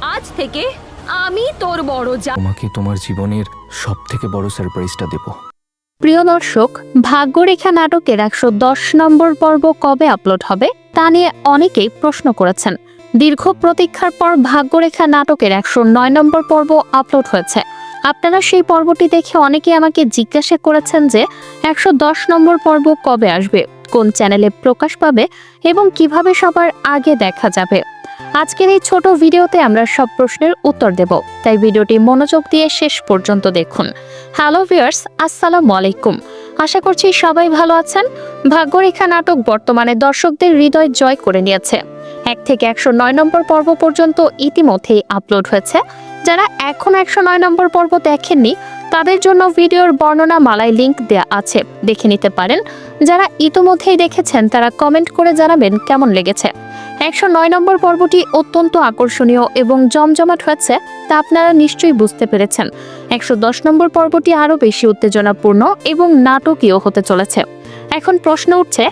আজ থেকে আমি তোর বড় যা। তোমাকে তোমার জীবনের সবথেকে বড় সারপ্রাইজটা দেব। প্রিয় দর্শক, ভাগ্যরেখা নাটকের ১১০ নম্বর পর্ব কবে আপলোড হবে তা নিয়ে অনেকেই প্রশ্ন করেছেন। দীর্ঘ প্রতীক্ষার পর ভাগ্যরেখা নাটকের ১০৯ নম্বর পর্ব আপলোড হয়েছে। আপনারা সেই পর্বটি দেখে অনেকেই আমাকে জিজ্ঞাসা করেছেন যে ১১০ নম্বর পর্ব কবে আসবে, কোন চ্যানেলে প্রকাশ পাবে এবং কিভাবে সবার আগে দেখা যাবে। আজকের এই ছোট ভিডিওতে আমরা সব প্রশ্নের উত্তর দেব, তাই ভিডিওটি মনোযোগ দিয়ে শেষ পর্যন্ত দেখুন। হ্যালো ভিউয়ার্স, আসসালামু আলাইকুম। আশা করছি সবাই ভালো আছেন। ভাগ্যরেখা নাটক বর্তমানে দর্শকদের হৃদয় জয় করে নিয়েছে। ১ থেকে ১০৯ নম্বর পর্ব পর্যন্ত ইতিমধ্যেই আপলোড হয়েছে। যারা এখন ১০৯ নম্বর পর্ব দেখেননি তাদের জন্য ভিডিওর বর্ণনা মালায় লিংক দেয়া আছে, দেখে নিতে পারেন। যারা ইতিমধ্যেই দেখেছেন তারা কমেন্ট করে জানাবেন কেমন লেগেছে। ১০৯ নম্বর পর্বটি অত্যন্ত আকর্ষণীয় এবং জমজমাট হয়েছে তা আপনারা নিশ্চয়ই বুঝতে পেরেছেন। ১১০ নম্বর পর্বটি আরও বেশি উত্তেজনাপূর্ণ এবং নাটকীয় হতে চলেছে। এখন প্রশ্ন উঠছে,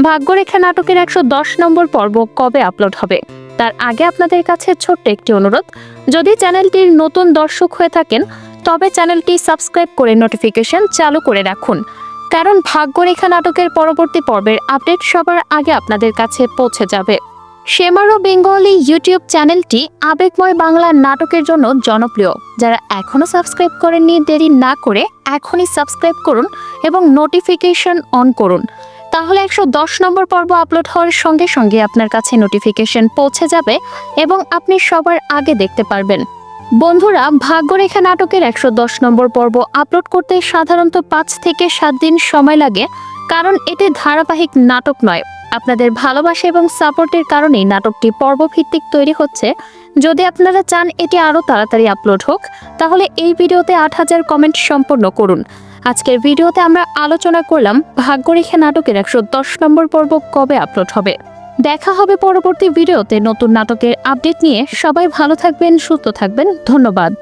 ভাগ্যরেখা নাটকের ১১০ নম্বর পর্ব কবে আপলোড হবে? তার আগে আপনাদের কাছে ছোট্ট একটি অনুরোধ, যদি চ্যানেলটির নতুন দর্শক হয়ে থাকেন তবে চ্যানেলটি সাবস্ক্রাইব করে নোটিফিকেশন চালু করে রাখুন, কারণ ভাগ্যরেখা নাটকের পরবর্তী পর্বের আপডেট সবার আগে আপনাদের কাছে পৌঁছে যাবে। শেমারো বেঙ্গলি ইউটিউব চ্যানেলটি আবেগময় বাংলা নাটকের জন্য জনপ্রিয়। যারা এখনও সাবস্ক্রাইব করেননি দেরি না করে এখনই সাবস্ক্রাইব করুন এবং নোটিফিকেশন অন করুন, তাহলে ১১০ নম্বর পর্ব আপলোড হওয়ার সঙ্গে সঙ্গে আপনার কাছে নোটিফিকেশন পৌঁছে যাবে এবং আপনি সবার আগে দেখতে পারবেন। বন্ধুরা, ভাগ্যরেখা নাটকের ১১০ নম্বর পর্ব আপলোড করতে সাধারণত ৫ থেকে ৭ দিন সময় লাগে, কারণ এটি ধারাবাহিক নাটক নয়। আপনাদের ভালোবাসা এবং সাপোর্টের কারণেই নাটকটি পর্বভিত্তিক তৈরি হচ্ছে। যদি আপনারা চান এটি আরও তাড়াতাড়ি আপলোড হোক তাহলে এই ভিডিওতে ৮০০০ কমেন্ট সম্পন্ন করুন। আজকের ভিডিওতে আমরা আলোচনা করলাম ভাগ্যরেখা নাটকের ১১০ নম্বর পর্ব কবে আপলোড হবে। দেখা হবে পরবর্তী ভিডিওতে নতুন নাটকের আপডেট নিয়ে। সবাই ভালো থাকবেন, সুস্থ থাকবেন। ধন্যবাদ।